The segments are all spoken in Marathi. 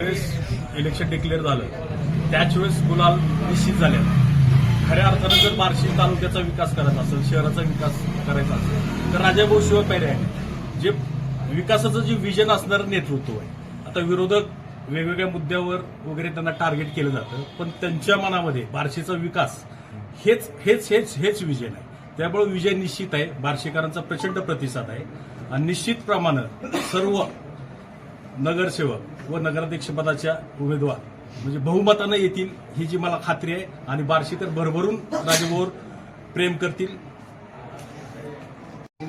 इलेक्शन डिक्लेअर झालं त्याच वेळेस गुलाल निश्चित झाले. खऱ्या अर्थानं जर बार्शी तालुक्याचा विकास करायचा असेल, शहराचा विकास करायचा असेल तर राजाभाऊ शिवाय पर्याय आहे. जे विकासाचं जे विजन असणारं नेतृत्व आहे. आता विरोधक वेगवेगळ्या मुद्द्यावर वगैरे त्यांना टार्गेट केलं जातं, पण त्यांच्या मनामध्ये बार्शीचा विकास हेच हेच हेच हेच विजन आहे. त्यामुळे विजय निश्चित आहे. बार्शीकरांचा प्रचंड प्रतिसाद आहे आणि निश्चितप्रमाणे सर्व नगरसेवक व नगराध्यक्षपदाच्या उमेदवार म्हणजे बहुमतानं येतील ही जी मला खात्री आहे. आणि बार्शीकर भरभरून राजाभाऊवर प्रेम करतील.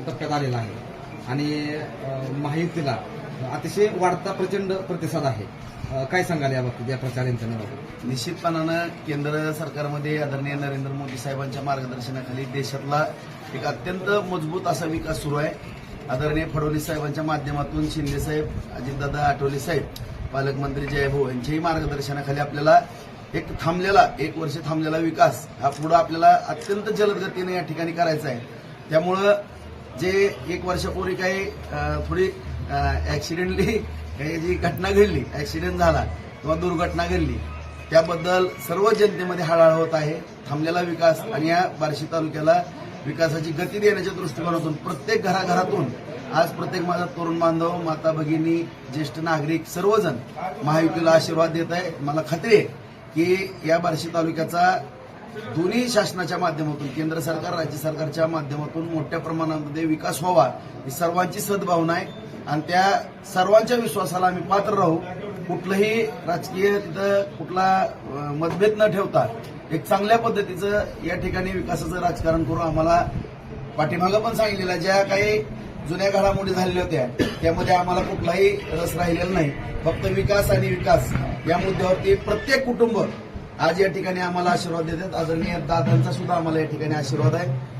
टप्प्यात आलेला आहे आणि महायुतीला अतिशय वाढता प्रचंड प्रतिसाद आहे. काय सांगाल याबाबतीत, या प्रचार यंत्रणेबाबत? निश्चितपणानं केंद्र सरकारमध्ये आदरणीय नरेंद्र मोदी साहेबांच्या मार्गदर्शनाखाली देशातला एक अत्यंत मजबूत असा विकास सुरू आहे. आदरणीय फडणवीस साहेबांच्या माध्यमातून शिंदे साहेब, अजितदादा आठवले साहेब, पालकमंत्री जयभाऊ यांच्याही मार्गदर्शनाखाली आपल्याला एक वर्ष थांबलेला विकास हा पुढे आपल्याला अत्यंत जलद गतीने या ठिकाणी करायचा आहे. त्यामुळं जे एक वर्षापूर्वी काही थोडी ऍक्सिडेंटली काही जी घटना घडली, ऍक्सिडेंट झाला किंवा दुर्घटना घडली, त्याबद्दल सर्व जनतेमध्ये हळहळ होत आहे. थांबलेला विकास आणि या बार्शी तालुक्याला विकासाची गती देण्याच्या दृष्टिकोनातून प्रत्येक घराघरातून आज प्रत्येक माझा तरुण बांधव, माता भगिनी, ज्येष्ठ नागरिक सर्वजण महायुतीला आशीर्वाद देत आहे. मला खात्री आहे की या बार्शी तालुक्याचा दोन्ही शासनाच्या माध्यमातून, केंद्र सरकार, राज्य सरकारच्या माध्यमातून मोठ्या प्रमाणामध्ये विकास व्हावा ही सर्वांची सद्भावना आहे आणि त्या सर्वांच्या विश्वासाला आम्ही पात्र राहू. कुठलंही राजकीय तिथं कुठला मतभेद न ठेवता एक चांगल्या पद्धतीचं या ठिकाणी विकासाचं राजकारण करू. आम्हाला पाठीमागं पण सांगितलेलं, ज्या काही जुन्या घडामोडी झालेल्या होत्या त्यामध्ये आम्हाला कुठलाही रस राहिलेला नाही. फक्त विकास आणि विकास या मुद्द्यावरती प्रत्येक कुटुंब आज या ठिकाणी आम्हाला आशीर्वाद देतात. आदरणीय दादांचा सुद्धा आम्हाला या ठिकाणी आशीर्वाद आहे.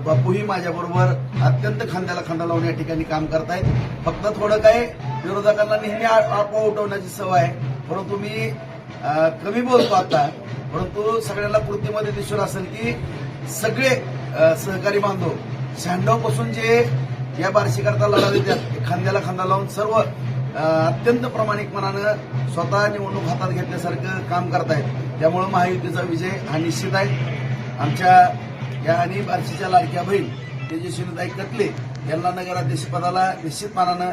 बापूही माझ्याबरोबर अत्यंत खांद्याला खांदा लावून या ठिकाणी काम करतायत. फक्त थोडं काय विरोधकांना नेहमी अफवा उठवण्याची सवय आहे, परंतु मी कमी बोलतो आता. परंतु सगळ्यांना कृतीमध्ये दिसून असेल की सगळे सहकारी बांधव शहाण्णवपासून जे या बार्शीकरता लढा देतात, खांद्याला खांदा लावून सर्व अत्यंत प्रामाणिकपणानं स्वतः निवडणूक हातात घेतल्यासारखं काम करतायत. त्यामुळे महायुतीचा विजय हा निश्चित आहे. आमच्या या आणि बार्शीच्या लाडक्या बहीण तेजस्विनीताई कटले यांना नगराध्यक्षपदाला निश्चितपणानं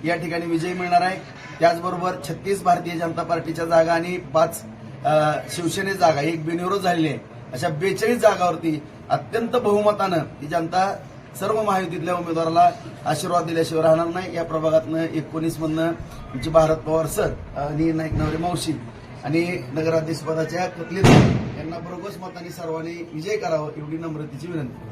या ठिकाणी विजय मिळणार आहे. त्याचबरोबर 36 भारतीय जनता पार्टीच्या जागा आणि 5 शिवसेने जागा, एक बिनविरोध झालेली आहे, अशा 42 जागावरती अत्यंत बहुमतानं ही जनता सर्व महायुतीतल्या उमेदवाराला आशीर्वाद दिल्याशिवाय राहणार नाही. या प्रभागातनं 19 मधनं आमचे भारत पवार सर आणि नाईक नवरे मावशी आणि नगराध्यक्षपदाच्या कतलीत यांना भरघोस मतांनी सर्वांनी विजय करावा एवढी नम्रतेची विनंती.